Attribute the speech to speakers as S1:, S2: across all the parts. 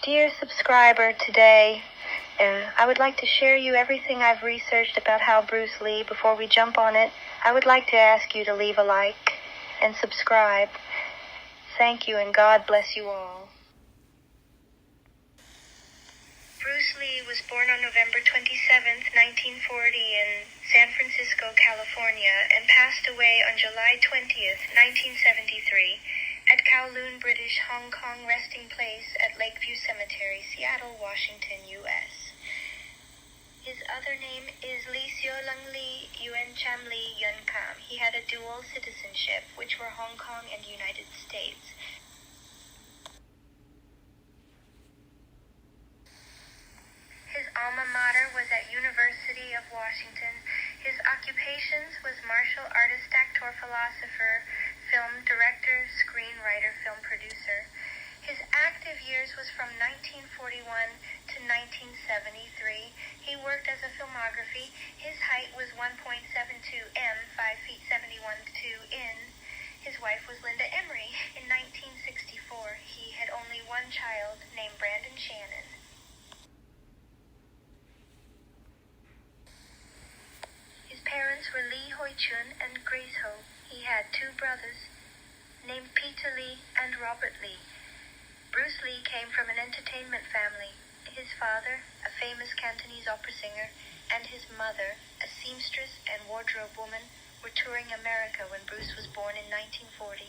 S1: Dear subscriber, today I would like to share you everything I've researched about how Bruce Lee. Before we jump on it, I would like to ask you to leave a like and subscribe. Thank you, and God bless you all. Bruce Lee was born on November 27th, 1940 in San Francisco, California, and passed away on July 20th, 1973, at Kowloon, British Hong Kong Resting Place at Lakeview Cemetery, Seattle, Washington, U.S. His other name is Lee Seolang Lee Yuen Cham Lee Yuen Kam. He had a dual citizenship, which were Hong Kong and United States. His alma mater was at University of Washington. His occupations was martial artist, actor, philosopher, film director, screenwriter, film producer. His active years was from 1941 to 1973. He worked as a filmography. His height was 1.72 m, 5 feet 71 in. His wife was Linda Emery. In 1964, he had only one child named Brandon Shannon. His parents were Lee Hoi Chun and Grace Ho. He had two brothers named Peter Lee and Robert Lee. Bruce Lee came from an entertainment family. His father, a famous Cantonese opera singer, and his mother, a seamstress and wardrobe woman, were touring America when Bruce was born in 1940.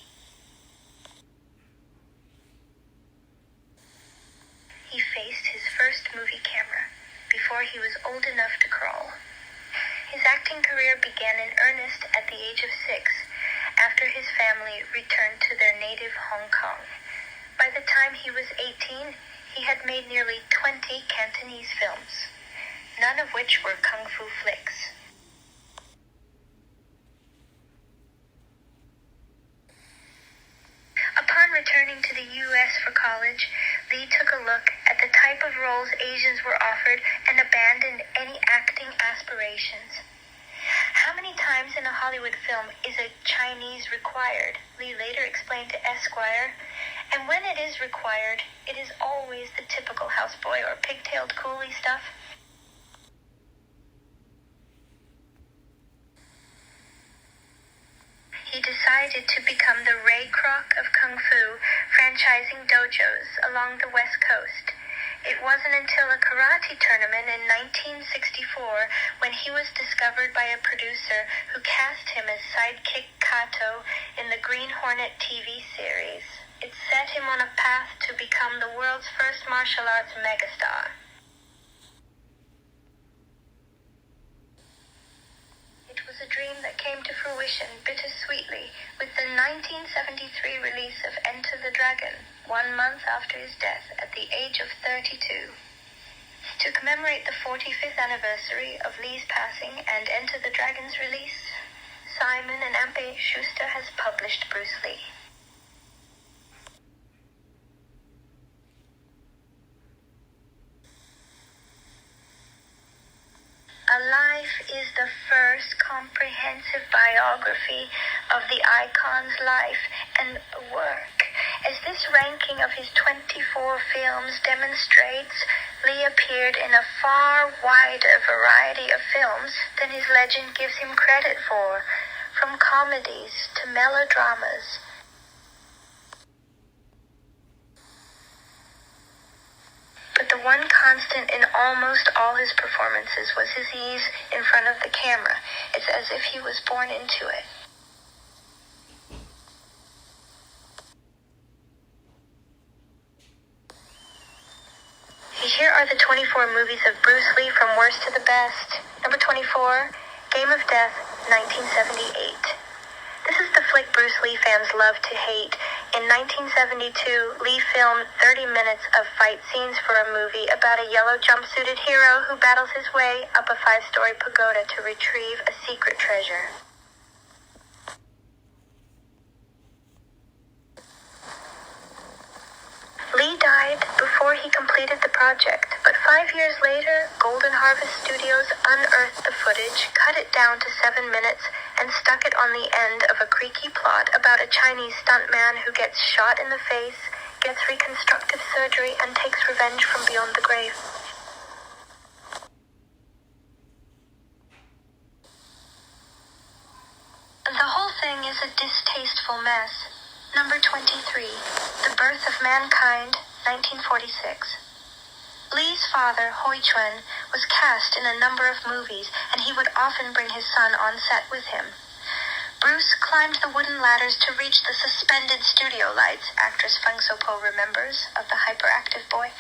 S1: He faced his first movie camera before he was old enough to crawl. His acting career began in earnest at the age of 6, after his family returned to their native Hong Kong. By the time he was 18, he had made nearly 20 Cantonese films, none of which were kung fu flicks. Upon returning to the U.S. for college, Lee took a look at the type of roles Asians were offered and abandoned any acting aspirations. How many times in a Hollywood film is a Chinese required? Lee later explained to Esquire. And when it is required, it is always the typical houseboy or pigtailed coolie stuff. He decided to become the Ray Kroc of Kung Fu, franchising dojos along the West Coast. It wasn't until a karate tournament in 1964 when he was discovered by a producer who cast him as sidekick Kato in the Green Hornet TV series. It set him on a path to become the world's first martial arts megastar. It was a dream that came to fruition bittersweetly with the 1973 release of Enter the Dragon, 1 month after his death at the age of 32. To commemorate the 45th anniversary of Lee's passing and Enter the Dragon's release, Simon and Ampe Schuster has published Bruce Lee. A Life is the first comprehensive biography of the icon's life and work. As this ranking of his 24 films demonstrates, Lee appeared in a far wider variety of films than his legend gives him credit for, from comedies to melodramas. But the one constant in almost all his performances was his ease in front of the camera. It's as if he was born into it. Here are the 24 movies of Bruce Lee from worst to the best. Number 24, Game of Death, 1978. This is the flick Bruce Lee fans love to hate. In 1972, Lee filmed 30 minutes of fight scenes for a movie about a yellow jumpsuited hero who battles his way up a 5-story pagoda to retrieve a secret treasure. Lee died before he completed the project, but 5 years later, Golden Harvest Studios unearthed the footage, cut it down to 7 minutes, and stuck it on the end of a creaky plot about a Chinese stuntman who gets shot in the face, gets reconstructive surgery, and takes revenge from beyond the grave. The whole thing is a distasteful mess. Number 23, The Birth of Mankind, 1946. Lee's father, Hoi Chuen, was cast in a number of movies, and he would often bring his son on set with him. Bruce climbed the wooden ladders to reach the suspended studio lights, actress Feng So-po remembers, of The Hyperactive Boy.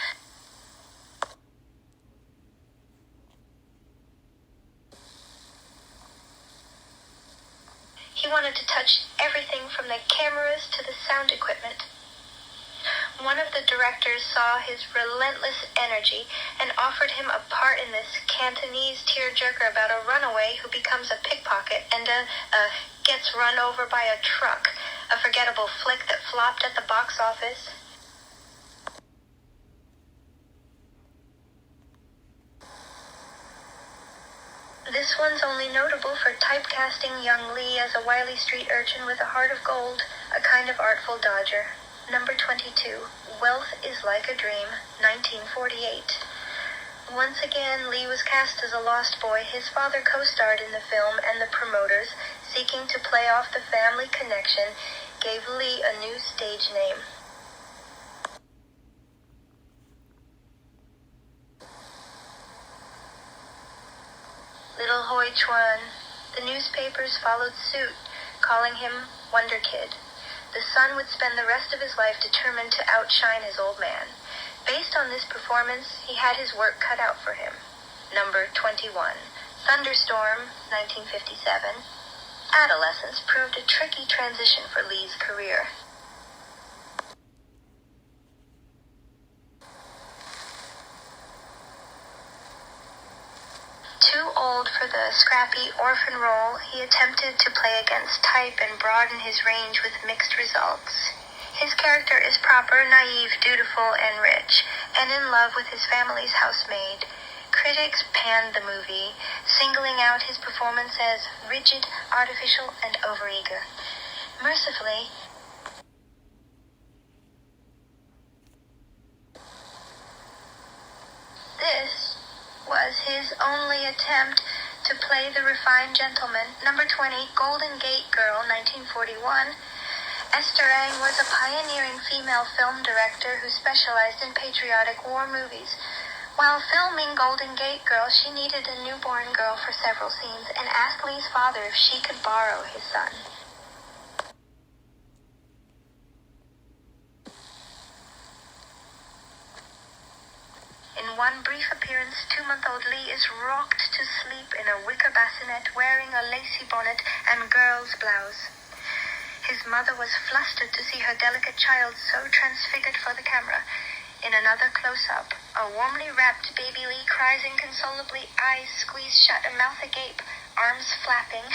S1: He wanted to touch everything from the cameras to the sound equipment. One of the directors saw his relentless energy and offered him a part in this Cantonese tearjerker about a runaway who becomes a pickpocket and gets run over by a truck, a forgettable flick that flopped at the box office. This one's only notable for typecasting young Lee as a wily street urchin with a heart of gold, a kind of artful dodger. Number 22, Wealth is Like a Dream, 1948. Once again, Lee was cast as a lost boy. His father co-starred in the film, and the promoters, seeking to play off the family connection, gave Lee a new stage name. Little Hoi Chuen. The newspapers followed suit, calling him Wonder Kid. The son would spend the rest of his life determined to outshine his old man. Based on this performance, he had his work cut out for him. Number 21, Thunderstorm, 1957. Adolescence proved a tricky transition for Lee's career. Too old for the scrappy orphan role, he attempted to play against type and broaden his range with mixed results. His character is proper, naive, dutiful, and rich, and in love with his family's housemaid. Critics panned the movie, singling out his performance as rigid, artificial, and overeager. Mercifully, this was his only attempt to play the refined gentleman. Number 20, Golden Gate Girl, 1941. Esther Ang was a pioneering female film director who specialized in patriotic war movies. While filming Golden Gate Girl, she needed a newborn girl for several scenes and asked Lee's father if she could borrow his son. In one brief appearance, 2-month-old Lee is rocked to sleep in a wicker bassinet wearing a lacy bonnet and girl's blouse. His mother was flustered to see her delicate child so transfigured for the camera. In another close-up, a warmly wrapped baby Lee cries inconsolably, eyes squeezed shut, a mouth agape, arms flapping.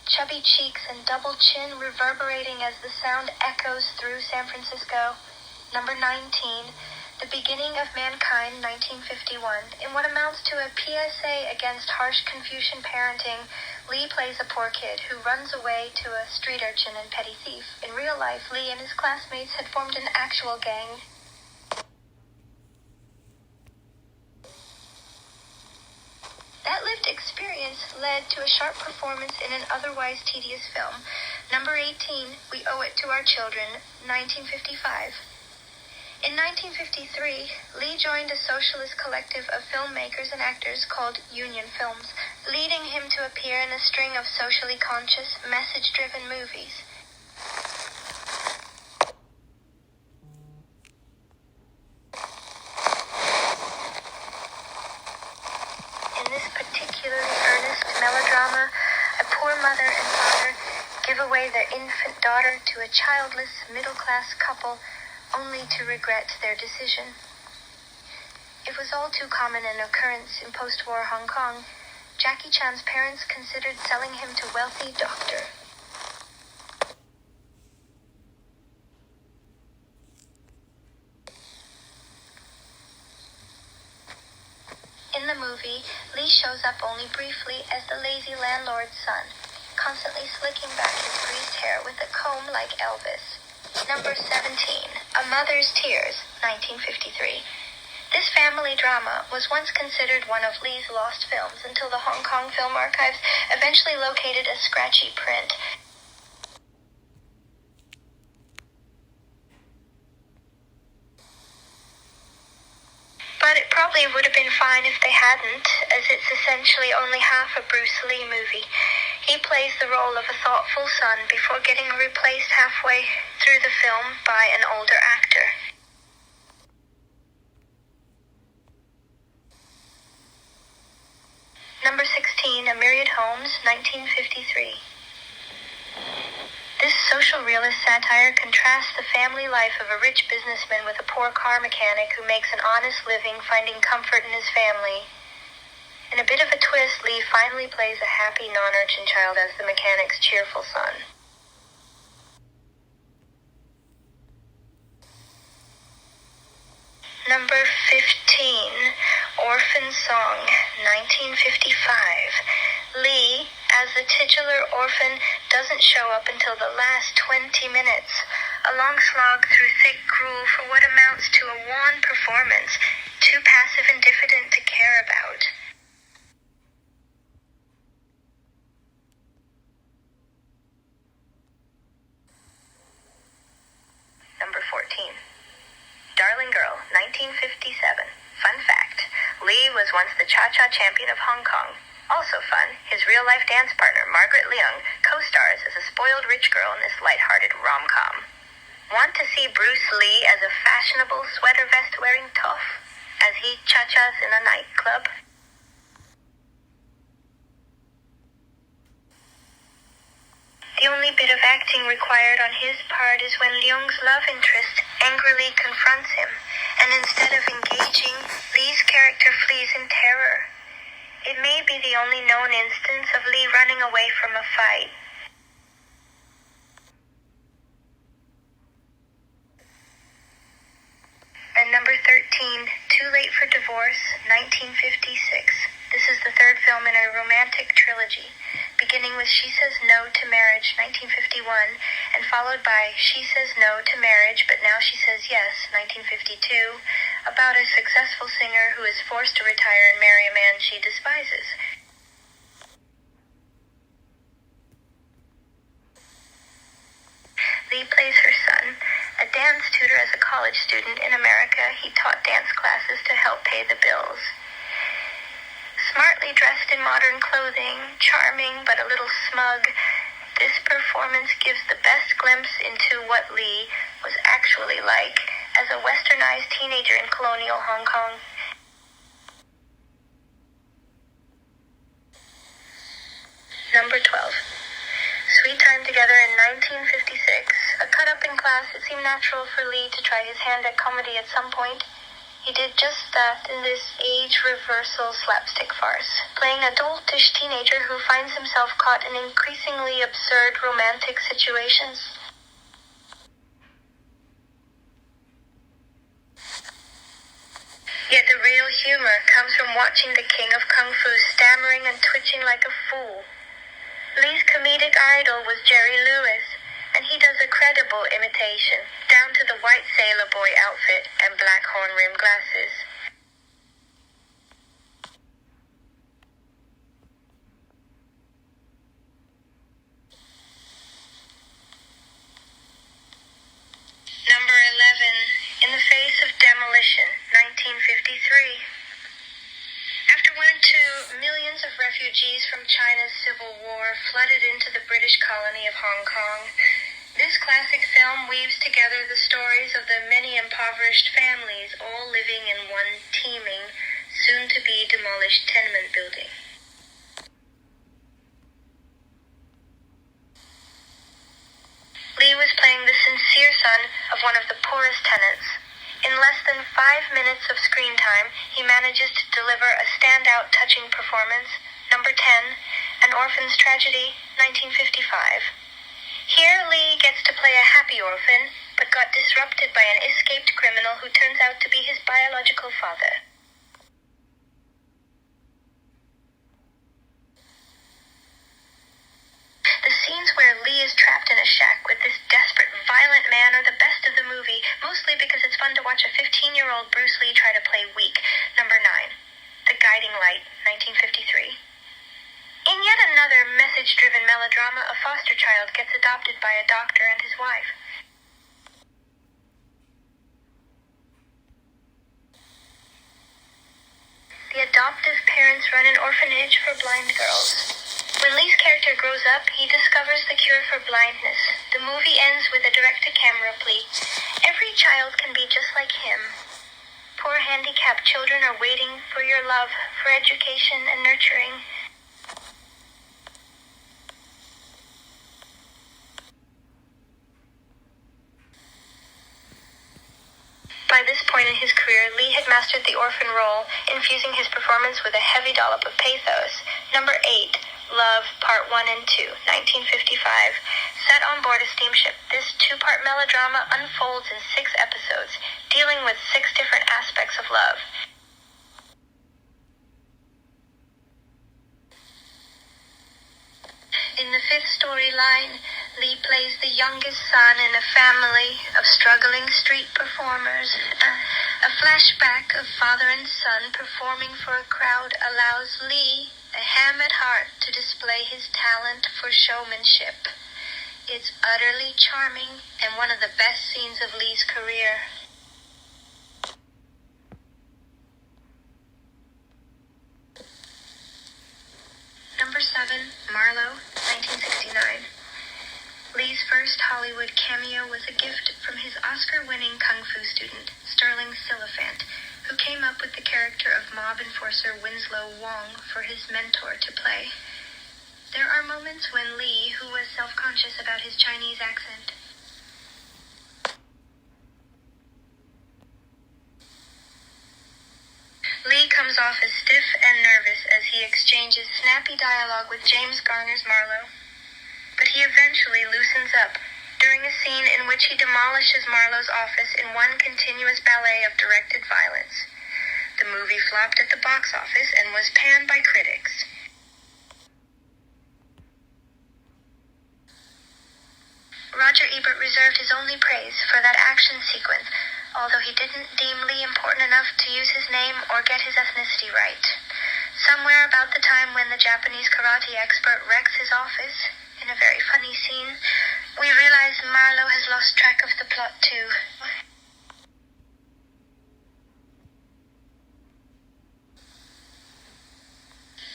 S1: Chubby cheeks and double chin reverberating as the sound echoes through San Francisco. Number 19, The Beginning of Mankind, 1951. In what amounts to a PSA against harsh Confucian parenting, Lee plays a poor kid who runs away to a street urchin and petty thief. In real life, Lee and his classmates had formed an actual gang. That lived experience led to a sharp performance in an otherwise tedious film. Number 18, We Owe It to Our Children, 1955. In 1953, Lee joined a socialist collective of filmmakers and actors called Union Films, leading him to appear in a string of socially conscious, message-driven movies. In this particularly earnest melodrama, a poor mother and father give away their infant daughter to a childless, middle-class couple, only to regret their decision. It was all too common an occurrence in post-war Hong Kong. Jackie Chan's parents considered selling him to wealthy doctor. In the movie, Lee shows up only briefly as the lazy landlord's son. constantly slicking back his greased hair with a comb like Elvis. Number 17, A Mother's Tears, 1953. This family drama was once considered one of Lee's lost films until the Hong Kong Film Archives eventually located a scratchy print. But it probably would have been fine if they hadn't, as it's essentially only half a Bruce Lee movie. He plays the role of a thoughtful son before getting replaced halfway through the film by an older actor. Number 16, A Myriad Homes, 1953. This social realist satire contrasts the family life of a rich businessman with a poor car mechanic who makes an honest living finding comfort in his family. In a bit of a twist, Lee finally plays a happy non-urchin child as the mechanic's cheerful son. Number 15, Orphan Song, 1955. Lee, as the titular orphan, doesn't show up until the last 20 minutes. A long slog through thick gruel for what amounts to a wan performance, too passive and diffident to care about. Number 14. Darling Girl, 1957. Fun fact, Lee was once the cha-cha champion of Hong Kong. Also fun, his real-life dance partner, Margaret Leung, co-stars as a spoiled rich girl in this light-hearted rom-com. Want to see Bruce Lee as a fashionable sweater vest-wearing tough as he cha-chas in a nightclub? The only bit of acting required on his part is when Leung's love interest angrily confronts him, and instead of engaging, Lee's character flees in terror. It may be the only known instance of Lee running away from a fight. And number 13, Too Late for Divorce, 1956. This is the third film in a romantic trilogy, beginning with She Says No to Marriage, 1951, and followed by She Says No to Marriage, but Now She Says Yes, 1952, about a successful singer who is forced to retire and marry a man she despises. Lee plays her son, a dance tutor as a college student in America. He taught dance classes to help pay the bills. Smartly dressed in modern clothing, charming but a little smug, this performance gives the best glimpse into what Lee was actually like as a westernized teenager in colonial Hong Kong. Number 12. Sweet Time Together in 1956. A cut-up in class, it seemed natural for Lee to try his hand at comedy at some point. He did just that in this age-reversal slapstick farce, playing a doltish teenager who finds himself caught in increasingly absurd romantic situations. Yet the real humor comes from watching the king of kung fu stammering and twitching like a fool. Lee's comedic idol was Jerry Lewis, and he does a credible imitation, down to the white sailor boy outfit and black horn-rimmed glasses. Number 11, In the Face of Demolition, 1953. After 1 or 2 millions of refugees from China's civil war flooded into the British colony of Hong Kong, this classic film weaves together the stories of the many impoverished families all living in one teeming, soon-to-be demolished tenement building. Lee was playing the sincere son of one of the poorest tenants. In less than 5 minutes of screen time, he manages to deliver a standout, touching performance. Number 10, An Orphan's Tragedy, 1955. Here, Lee gets to play a happy orphan, but got disrupted by an escaped criminal who turns out to be his biological father. mostly because it's fun to watch a 15-year-old Bruce Lee try to play weak. Number 9. The Guiding Light, 1953. In yet another message-driven melodrama, a foster child gets adopted by a doctor and his wife. The adoptive parents run an orphanage for blind girls. When Lee's character grows up, he discovers the cure for blindness. The movie ends with a direct-to-camera plea. Every child can be just like him. Poor handicapped children are waiting for your love, for education and nurturing. By this point in his career, Lee had mastered the orphan role, infusing his performance with a heavy dollop of pathos. Number 8, Love, Part 1 and 2, 1955. Set on board a steamship, this 2-part melodrama unfolds in 6 episodes, dealing with 6 different aspects of love. In the 5th storyline, Lee plays the youngest son in a family of struggling street performers. A flashback of father and son performing for a crowd allows Lee, a ham at heart, to display his talent for showmanship. It's utterly charming and one of the best scenes of Lee's career. Number 7, Marlowe, 1969. Lee's first Hollywood cameo was a gift from his Oscar-winning kung fu student, Sterling Silliphant, who came up with the character of mob enforcer Winslow Wong for his mentor to play. There are moments when Lee, who was self-conscious about his Chinese accent, Lee comes off as stiff and nervous as he exchanges snappy dialogue with James Garner's Marlowe. But he eventually loosens up during a scene in which he demolishes Marlowe's office in one continuous ballet of directed violence. The movie flopped at the box office and was panned by critics. Roger Ebert reserved his only praise for that action sequence, although he didn't deem Lee important enough to use his name or get his ethnicity right. Somewhere about the time when the Japanese karate expert wrecks his office, in a very funny scene, we realize Marlowe has lost track of the plot too.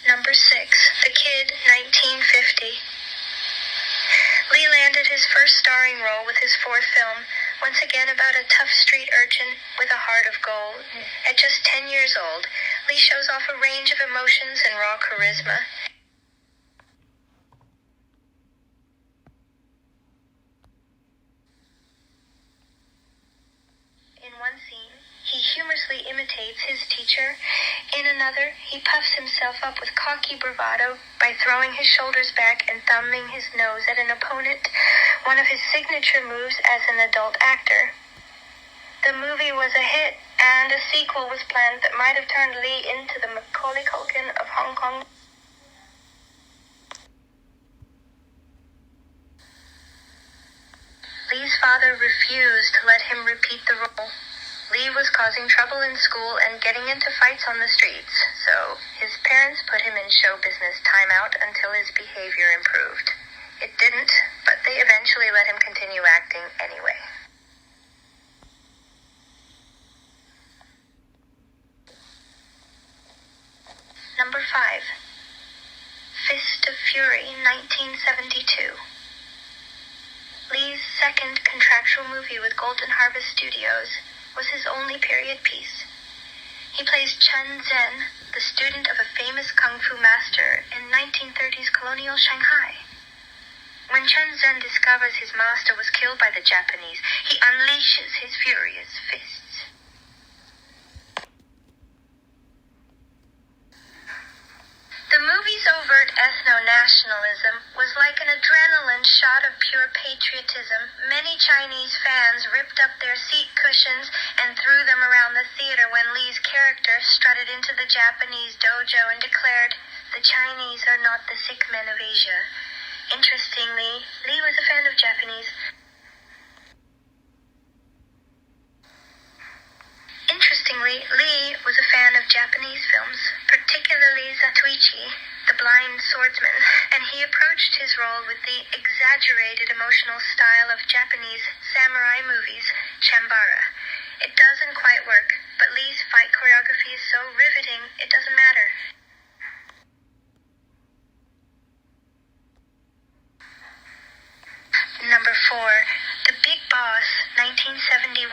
S1: Number 6, The Kid, 1950. Lee landed his first starring role with his 4th film, once again about a tough street urchin with a heart of gold. At just 10 years old, Lee shows off a range of emotions and raw charisma. In one scene, he humorously imitates his teacher. In another, he puffs himself up with cocky bravado by throwing his shoulders back and thumbing his nose at an opponent, one of his signature moves as an adult actor. The movie was a hit, and a sequel was planned that might have turned Lee into the Macaulay Culkin of Hong Kong. Lee's father refused to let him repeat the role. Lee was causing trouble in school and getting into fights on the streets, so his parents put him in show business timeout until his behavior improved. It didn't, but they eventually let him continue acting anyway. Number 5, Fist of Fury, 1972. Lee's second contractual movie with Golden Harvest Studios was his only period piece. He plays Chen Zhen, the student of a famous kung fu master in 1930s colonial Shanghai. When Chen Zhen discovers his master was killed by the Japanese, he unleashes his furious fists. The movie's overt ethno-nationalism was like an adrenaline shot of pure patriotism. Many Chinese fans ripped up their seat cushions and threw them around the theater when Lee's character strutted into the Japanese dojo and declared, "The Chinese are not the sick men of Asia." Interestingly, Lee was a fan of Japanese. Additionally, Lee was a fan of Japanese films, particularly Zatoichi, the blind swordsman, and he approached his role with the exaggerated emotional style of Japanese samurai movies, chambara. It doesn't quite work, but Lee's fight choreography is so riveting, it doesn't matter. Number 4. The Big Boss, 1971.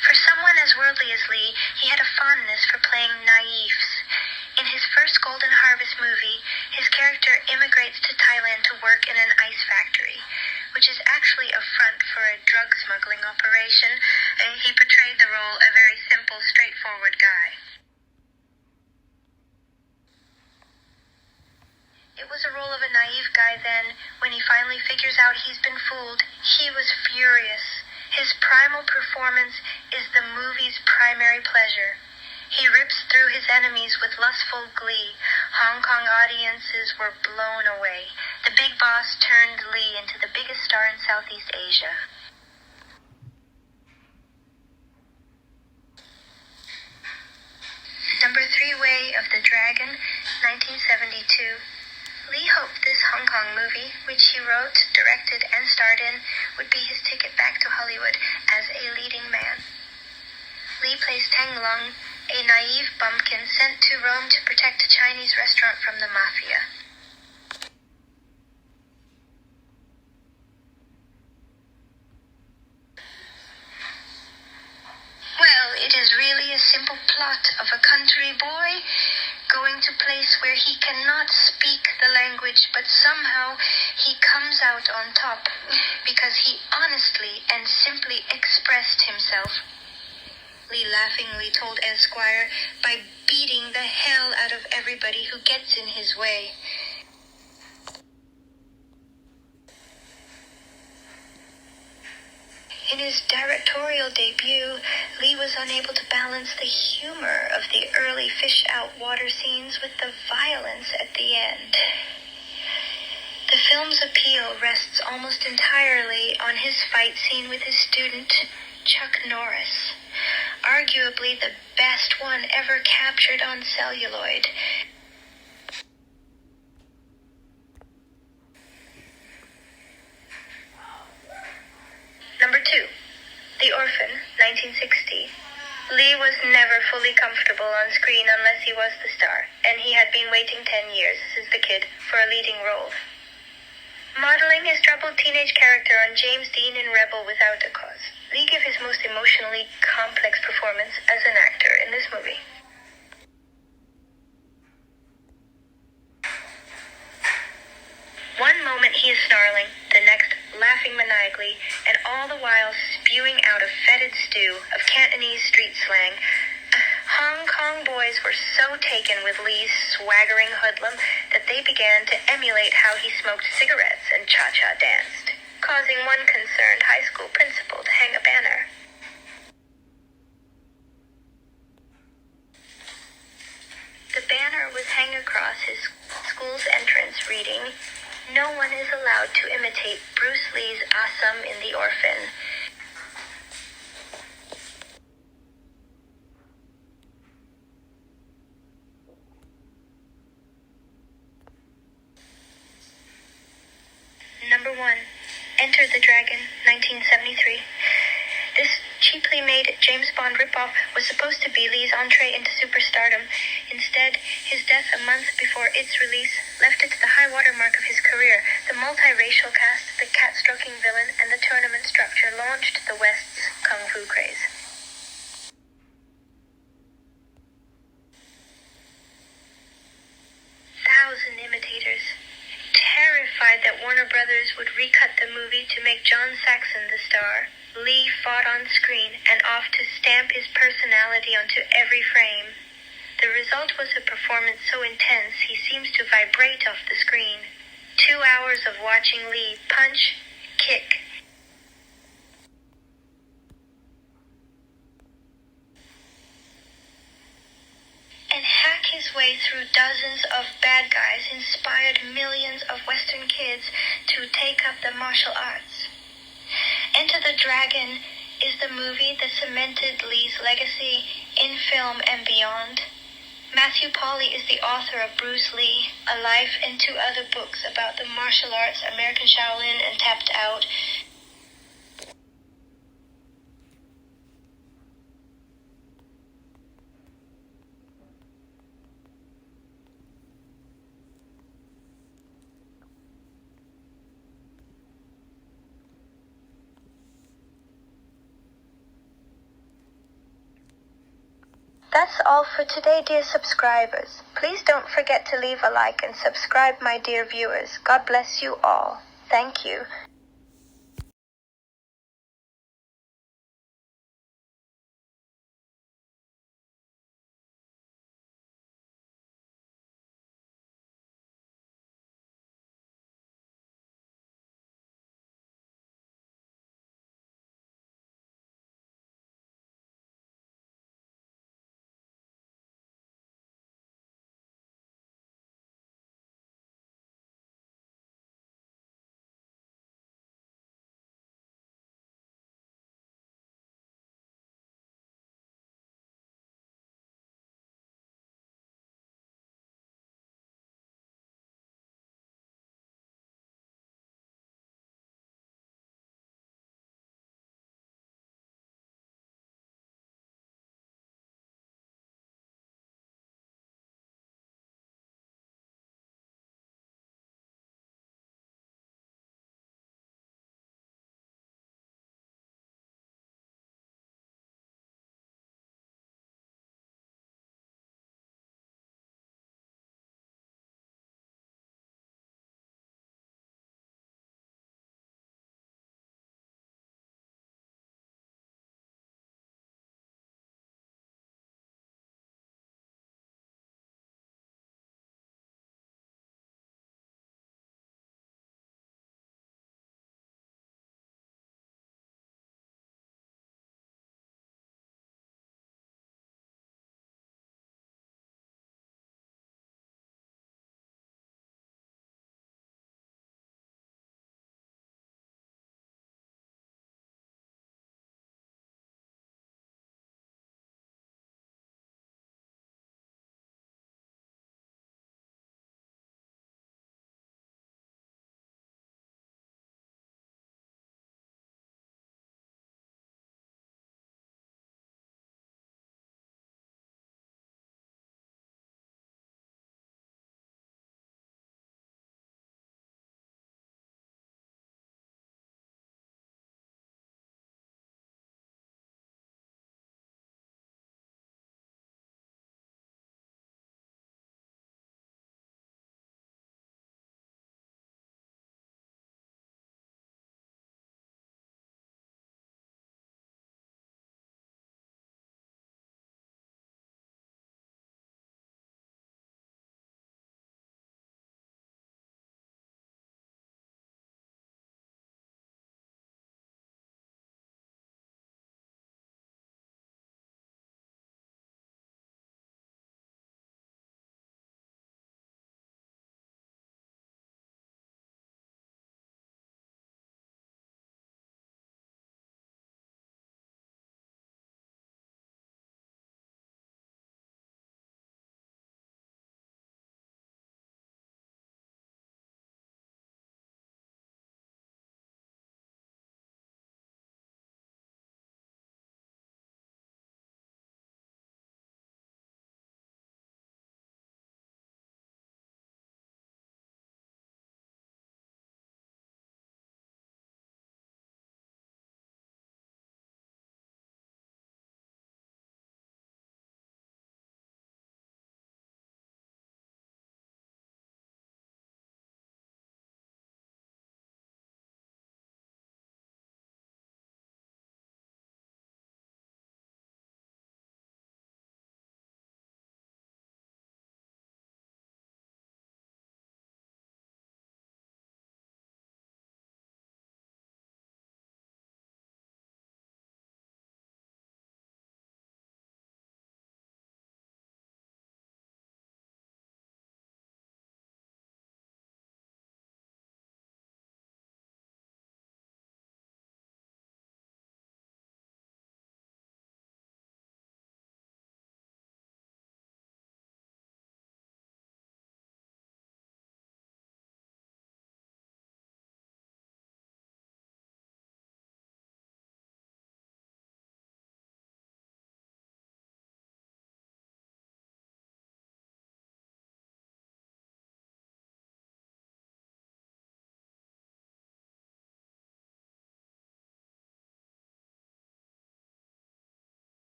S1: For someone as worldly as Lee, he had a fondness for playing naïfs. In his first Golden Harvest movie, his character immigrates to Thailand to work in an ice factory, which is actually a front for a drug smuggling operation. He portrayed the role a very simple, straightforward guy. It was a role of a naive guy then. When he finally figures out he's been fooled, he was furious. His primal performance is the movie's primary pleasure. He rips through his enemies with lustful glee. Hong Kong audiences were blown away. The Big Boss turned Lee into the biggest star in Southeast Asia. Number 3, Way of the Dragon, 1972. Lee hoped this Hong Kong movie, which he wrote, directed, and starred in, would be his ticket back to Hollywood as a leading man. Lee plays Tang Long, a naive bumpkin sent to Rome to protect a Chinese restaurant from the mafia. Well, it is really a simple plot of a country boy going to a place where he cannot speak the language, but somehow he comes out on top because he honestly and simply expressed himself. Lee laughingly told Esquire, by beating the hell out of everybody who gets in his way. In his directorial debut, Lee was unable to balance the humor of the early fish-out water scenes with the violence at the end. The film's appeal rests almost entirely on his fight scene with his student, Chuck Norris. Arguably the best one ever captured on celluloid. Number 2. The Orphan, 1960. Lee was never fully comfortable on screen unless he was the star, and he had been waiting 10 years, this is the kid, for a leading role. Modeling his troubled teenage character on James Dean in Rebel Without a Cause, Lee gave his most emotionally complex performance as an actor in this movie. One moment he is snarling, the next laughing maniacally, and all the while spewing out a fetid stew of Cantonese street slang. Hong Kong boys were so taken with Lee's swaggering hoodlum that they began to emulate how he smoked cigarettes and cha-cha danced, causing one concerned high school principal to hang a banner. The banner was hung across his school's entrance reading, "No one is allowed to imitate Bruce Lee's awesome in The Orphan." Number 1. Enter the Dragon, 1973. This cheaply made James Bond ripoff was supposed to be Lee's entree into superstardom. Instead, his death a month before its release left it to the high water mark of his career. The multiracial cast, the cat-stroking villain, and the tournament structure launched the West's kung fu craze. Thousand imitators. Terrified that Warner Brothers would recut the movie to make John Saxon the star, Lee fought on screen and off to stamp his personality onto every frame. The result was a performance so intense he seems to vibrate off the screen. 2 hours of watching Lee punch, kick, and hack his way through dozens of bad guys inspired millions of Western kids to take up the martial arts. Enter the Dragon is the movie that cemented Lee's legacy in film and beyond. Matthew Polly is the author of Bruce Lee, A Life, and 2 other books about the martial arts, American Shaolin, and Tapped Out. That's all for today, dear subscribers. Please don't forget to leave a like and subscribe, my dear viewers. God bless you all. Thank you.